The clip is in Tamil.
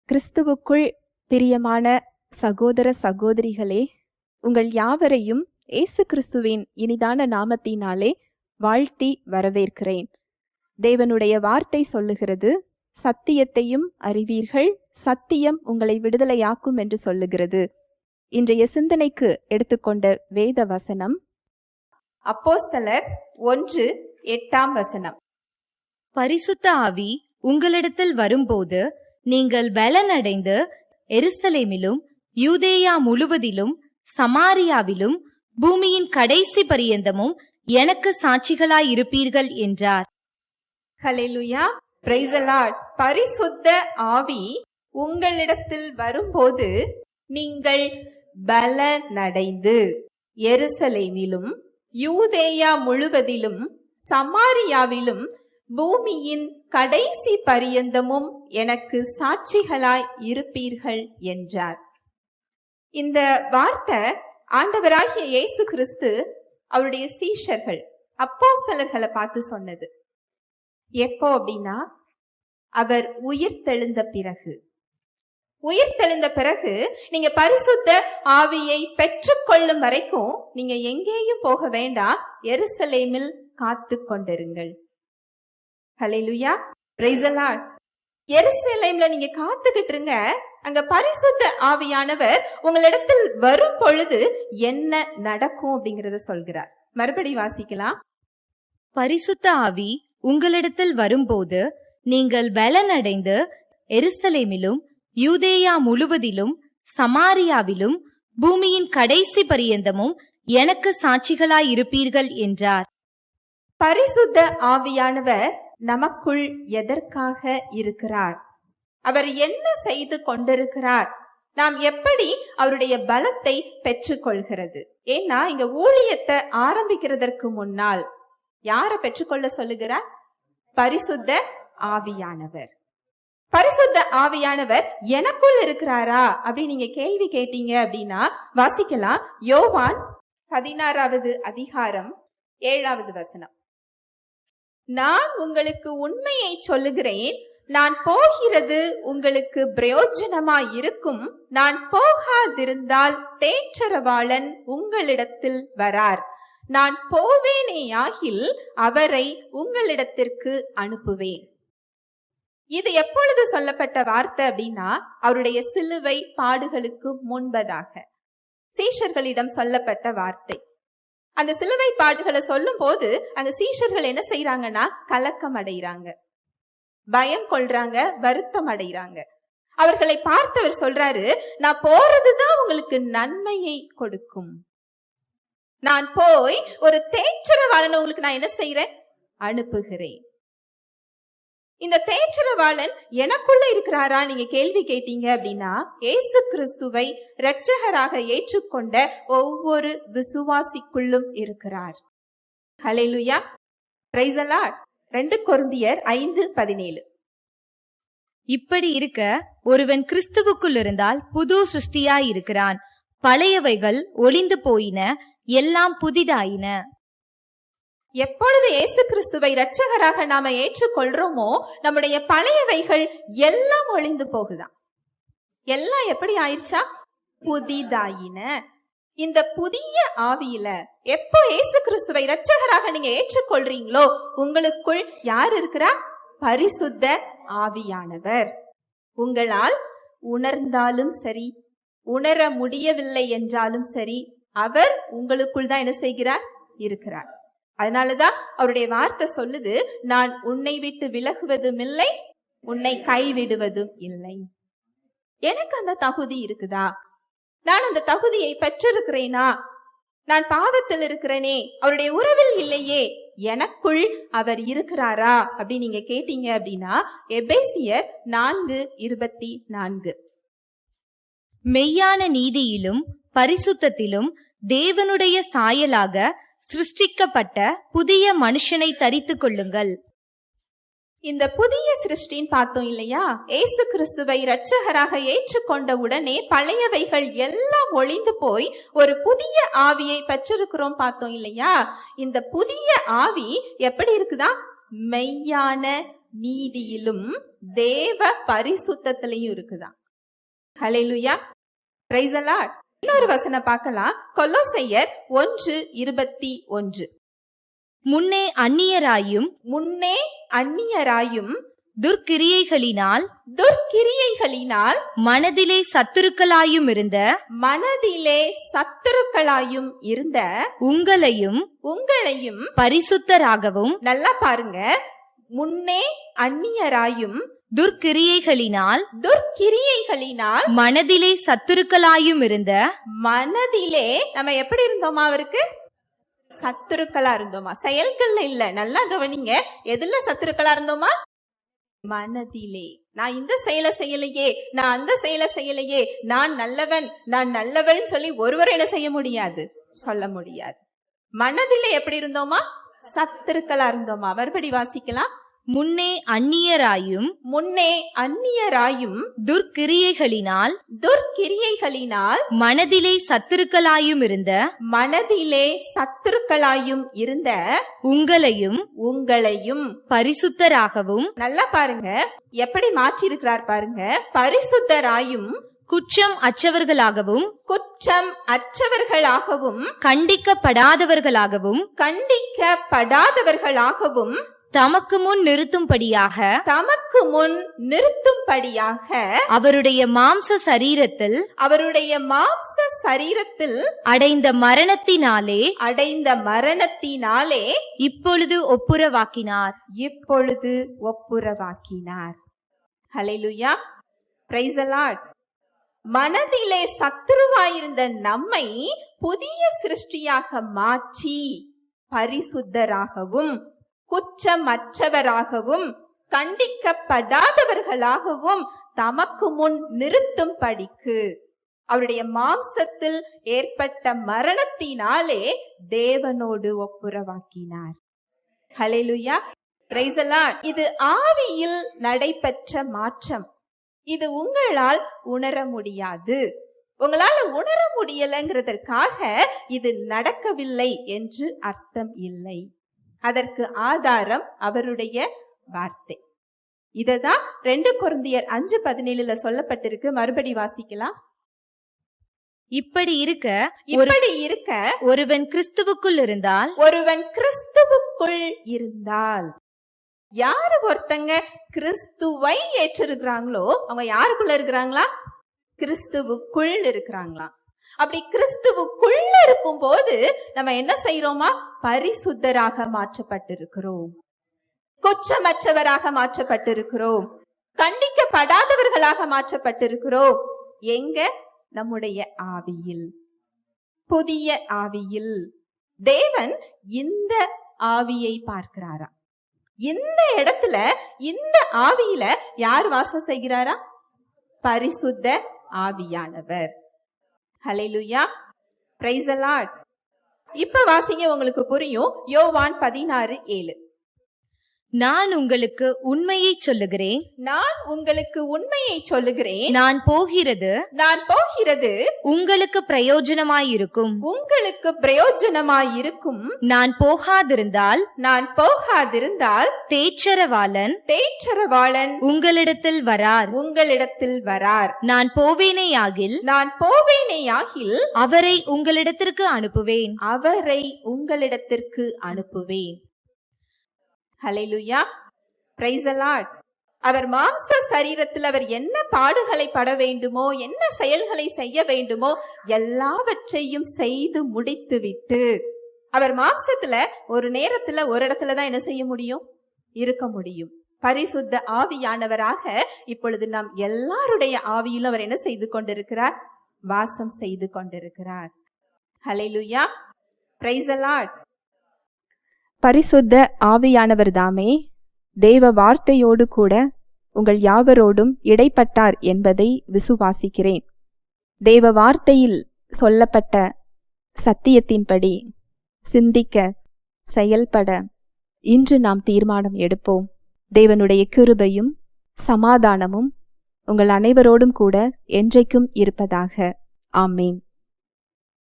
கிறிஸ்துவுக்குள் பிரியமான சகோதர சகோதரிகளே, உங்கள் யாவரையும் இயேசு கிறிஸ்துவின் இனிதான நாமத்தினாலே வாழ்த்தி வரவேற்கிறேன். தேவனுடைய வார்த்தை சொல்லுகிறது, சத்தியத்தையும் அறிவீர்கள், சத்தியம் உங்களை விடுதலையாக்கும் என்று சொல்லுகிறது. இன்றைய சிந்தனைக்கு எடுத்துக்கொண்ட வேத வசனம் அப்போஸ்தலர் 1:8. பரிசுத்த ஆவி உங்களிடத்தில் வரும்போது நீங்கள் பலனடைந்து எருசலேமிலும் யூதேயா முழுவதிலும் சமாரியாவிலும் பூமியின் கடைசி பரியந்தமும் எனக்கு சாட்சிகளாயிருப்பீர்கள் என்றார். ஹல்லேலூயா, பிரைஸ் தி லார்ட். பரிசுத்த ஆவி உங்களிடத்தில் வரும்போது நீங்கள் பலனடைந்து எருசலேமிலும் யூதேயா முழுவதிலும் சமாரியாவிலும் பூமியின் கடைசி பரியந்தமும் எனக்கு சாட்சிகளாய் இருப்பீர்கள் என்றார். இந்த வார்த்தை ஆண்டவராகிய இயேசு கிறிஸ்து அவருடைய சீஷர்கள் அப்போஸ்தலர்களை பார்த்து சொன்னது. எப்போ அப்படின்னா, அவர் உயிர்த்தெழுந்த பிறகு நீங்க பரிசுத்த ஆவியை பெற்றுக்கொள்ளும் வரைக்கும் நீங்க எங்கேயும் போக வேண்டாம், எருசலேமில் காத்து கொண்டிருங்கள். ஹல்லேலூயா, பிரைஸ் தி லார்ட். எருசலேம்ல நீங்க காத்துக்கிட்டு இருங்க. அங்க பரிசுத்த ஆவியானவர் உங்களிடத்தில் வரும் பொழுது என்ன நடக்கும் அப்படிங்கறத சொல்கிறார். மறுபடி வாசிக்கலாம். பரிசுத்த ஆவி உங்களிடத்தில் வரும்போது நீங்கள் பலனடைந்து எருசலேமிலும் யூதேயா முழுவதிலும் சமாரியாவிலும் பூமியின் கடைசி பரியந்தமும் எனக்கு சாட்சிகளாயிருப்பீர்கள் என்றார். பரிசுத்த ஆவியானவர் நமக்குள் எதற்காக இருக்கிறார்? அவர் என்ன செய்து கொண்டிருக்கிறார்? நாம் எப்படி அவருடைய பலத்தை பெற்றுக்கொள்கிறது? ஏன்னா இங்க ஊழியத்தை ஆரம்பிக்கிறதற்கு முன்னால் யாரை பெற்றுக்கொள்ள சொல்லுகிறார்? பரிசுத்த ஆவியானவர். பரிசுத்த ஆவியானவர் எனக்குள் இருக்கிறாரா அப்படி நீங்க கேள்வி கேட்டீங்க அப்படின்னா வாசிக்கலாம். யோவான் 16:7. நான் உங்களுக்கு உண்மையை சொல்லுகிறேன், நான் போகிறது உங்களுக்கு பிரயோஜனமாய் இருக்கும். நான் போகாதிருந்தால் தேற்றரவாளன் உங்களிடத்தில் வரார். நான் போவேனேயாகில் அவரை உங்களிடத்திற்கு அனுப்புவேன். இது எப்பொழுது சொல்லப்பட்ட வார்த்தை அப்படின்னா, அவருடைய சிலுவை பாடுகளுக்கு முன்பதாக சீஷர்களிடம் சொல்லப்பட்ட வார்த்தை. அந்த சிலுவை பாடுகளை சொல்லும் போது அங்க சீஷர்கள் என்ன செய்யறாங்கன்னா, கலக்கம் அடைகிறாங்க, பயம் கொள்றாங்க, வருத்தம் அடைகிறாங்க. அவர்களை பார்த்தவர் சொல்றாரு, நான் போறதுதான் உங்களுக்கு நன்மையை கொடுக்கும். நான் போய் ஒரு தேற்றரவாளனை உங்களுக்கு நான் என்ன செய்யறேன்? அனுப்புகிறேன். இந்த தேற்றரவாளன் எனக்குள்ள இருக்கிறாரா நீங்க கேள்வி கேட்டீங்க அப்படின்னா, இயேசு கிறிஸ்துவை இரட்சகராக ஏற்றுக்கொண்ட ஒவ்வொரு விசுவாசிக்குள்ளும் இருக்கிறார். ஹல்லேலூயா, பிரைஸ் தி லார்ட். 2 கொரிந்தியர் 5:17. இப்படி இருக்க ஒருவன் கிறிஸ்துவுக்குள் இருந்தால் புது சிருஷ்டியாயிருக்கிறான், பழையவைகள் ஒளிந்து போயின, எல்லாம் புதிதாயின. எப்பொழுது இயேசு கிறிஸ்துவை இரட்சகராக நாம ஏற்றுக்கொள்றோமோ நம்முடைய பழையவைகள் எல்லாம் ஒளிந்து போகுதான். எல்லாம் எப்படி ஆயிடுச்சா? புதிதாயின. இந்த புதிய ஆவியில எப்போ இயேசு கிறிஸ்துவை இரட்சகராக நீங்க ஏற்றுக்கொள்றீங்களோ உங்களுக்குள் யார் இருக்கிறா? பரிசுத்த ஆவியானவர். உங்களால் உணர்ந்தாலும் சரி, உணர முடியவில்லை என்றாலும் சரி, அவர் உங்களுக்குள் தான் என்ன செய்கிறார்? இருக்கிறார். அதனாலதான் அவருடைய வார்த்தை சொல்லுது, நான் உன்னை விட்டு விலகுவதும் இல்லை, உன்னை கைவிடுவதும் இல்லை. எனக்கு அந்த தகுதி இருக்குதா? நான் அந்த தகுதியை பெற்றிருக்கிறேனா? நான் பாவத்தில் இருக்கிறேனே, அவருடைய உறவில் இல்லையே, எனக்குள் அவர் இருக்கிறாரா அப்படி நீங்க கேட்டீங்க அப்படின்னா எபேசியர் 4:24. மெய்யான நீதியிலும் பரிசுத்தத்திலும் தேவனுடைய சாயலாக சிருஷ்டிக்கப்பட்ட புதிய மனுஷனை தரித்து கொள்ளுங்கள். இந்த புதிய சிருஷ்டின்னு பார்த்தோம் இல்லையா? இயேசு கிறிஸ்துவை இரட்சகராக ஏற்றுக்கொண்ட உடனே பழையவைகள் எல்லாம் ஒளிந்து போய் ஒரு புதிய ஆவியை பெற்றிருக்கிறோம் பார்த்தோம் இல்லையா? இந்த புதிய ஆவி எப்படி இருக்குதா? மெய்யான நீதியிலும் தேவ பரிசுத்தத்திலையும் இருக்குதான். ஹல்லேலூயா, பிரைஸ் தி லார்ட். இன்னொரு வசனம் பார்க்கலாம். கொலோசையர் 1:21. முன்னே அந்நியராயும் துர்க்கிரியைகளினால் மனதிலே சத்துருக்களாயும் இருந்த உங்களையும் பரிசுத்தராகவும், நல்லா பாருங்க, முன்னே அந்நியராயும் துர்க்கிரியைகளினால் மனதிலே மனதிலே நம்ம எப்படி இருந்தோமா? அவருக்கு சத்துருக்களா இருந்தோமா? செயல்கள்ல இல்ல, நல்லா கவனிங்க. எதுல சத்துருக்களா இருந்தோமா? மனதிலே. நான் இந்த செயலை செய்யலையே, நான் அந்த செயலை செய்யலையே, நான் நல்லவன் சொல்லி ஒருவர் என்ன செய்ய முடியாது, சொல்ல முடியாது. மனதிலே எப்படி இருந்தோமா? சத்துருக்களா இருந்தோமா? மறுபடி வாசிக்கலாம். முன்னே அந்நியராயும் துர்க்கிரியைகளினால் மனதிலே சத்துருக்களாயும் இருந்த உங்களையும் பரிசுத்தராகவும், நல்லா பாருங்க எப்படி மாற்றி இருக்கிறார் பாருங்க. பரிசுத்தராயும் குற்றம் அற்றவர்களாகவும் கண்டிக்கப்படாதவர்களாகவும் தமக்கு முன் நிறுத்தும்படியாக அவருடைய மாம்ச சரீரத்தில் அடைந்த மரணத்தினாலே இப்பொழுது ஒப்புரவாக்கினார். ஹல்லேலூயா, பிரைஸ் தி லார்ட். மனதிலே சத்துருவாயிருந்த நம்மை புதிய சிருஷ்டியாக மாற்றி பரிசுத்தராகவும் குற்றமற்றவராகவும் கண்டிக்கப்படாதவர்களாகவும் தமக்கு முன் நிறுத்தும்படிக்கு அவருடைய மாம்சத்தில் ஏற்பட்ட மரணத்தினாலே தேவனோடு ஒப்புரவாக்கினார். ஹல்லேலூயா, பிரைஸ் தி லார்ட். இது ஆவியில் நடைபெற்ற மாற்றம். இது உங்களால் உணர முடியாது. உங்களால உணர முடியலங்கிறதற்காக இது நடக்கவில்லை என்று அர்த்தம் இல்லை. அதற்கு ஆதாரம் அவருடைய வார்த்தை. இததான் 2 கொரிந்தியர் 5:17 சொல்லப்பட்டிருக்கு. மறுபடி வாசிக்கலாம். இப்படி இருக்க ஒருவன் கிறிஸ்துவுக்குள் இருந்தால், யாரு ஒருத்தங்க கிறிஸ்துவை ஏற்றிருக்கிறாங்களோ அவங்க யாருக்குள்ள இருக்கிறாங்களா? கிறிஸ்துவுக்குள் இருக்கிறாங்களா? அப்படி கிறிஸ்துவுக்குள்ள இருக்கும் போது நம்ம என்ன செய்யறோமா? பரிசுத்தராக மாற்றப்பட்டிருக்கிறோம், குற்றமற்றவராக மாற்றப்பட்டிருக்கிறோம், கண்டிக்கப்படாதவர்களாக மாற்றப்பட்டிருக்கிறோம். எங்க? நம்முடைய ஆவியில், புதிய ஆவியில். தேவன் இந்த ஆவியை பார்க்கிறாரா? இந்த இடத்துல, இந்த ஆவியில யார் வாசம் செய்கிறாரா? பரிசுத்த ஆவியானவர். ஹல்லேலூயா, பிரைஸ் தி லார்ட். இப்ப வாசிங்க, உங்களுக்கு புரியும். யோவான் 16:7. நான் உங்களுக்கு உண்மையை சொல்லுகிறேன், நான் போகிறது உங்களுக்கு பிரயோஜனமாயிருக்கும். நான் போகாதிருந்தால் தேற்றரவாளன் உங்களிடத்தில் வரார். நான் போவேனேயாகில் அவரை உங்களிடத்திற்கு அனுப்புவேன். ஹல்லேலூயா, பிரைஸ் தி லார்ட். அவர் மாம்ச சரீரத்தில் அவர் என்ன பாடுகளை பட வேண்டுமோ, என்ன செயல்களை செய்ய வேண்டுமோ எல்லாவற்றையும் செய்து முடித்துவிட்டு, அவர் மாம்சத்துல ஒரு நேரத்துல ஒரு இடத்துல தான் என்ன செய்ய முடியும்? இருக்க முடியும். பரிசுத்த ஆவியானவராக இப்பொழுது நாம் எல்லாருடைய ஆவியிலும் அவர் என்ன செய்து கொண்டிருக்கிறார்? வாசம் செய்து கொண்டிருக்கிறார். ஹல்லேலூயா, பிரைஸ் தி லார்ட். பரிசுத்த ஆவியானவர் தாமே தேவ வார்த்தையோடு கூட உங்கள் யாவரோடும் இடைப்பட்டார் என்பதை விசுவாசிக்கிறேன். தேவ வார்த்தையில் சொல்லப்பட்ட சத்தியத்தின்படி சிந்திக்க, செயல்பட இன்று நாம் தீர்மானம் எடுப்போம். தேவனுடைய கிருபையும் சமாதானமும் உங்கள் அனைவரோடும் கூட என்றைக்கும் இருப்பதாக. ஆமேன்.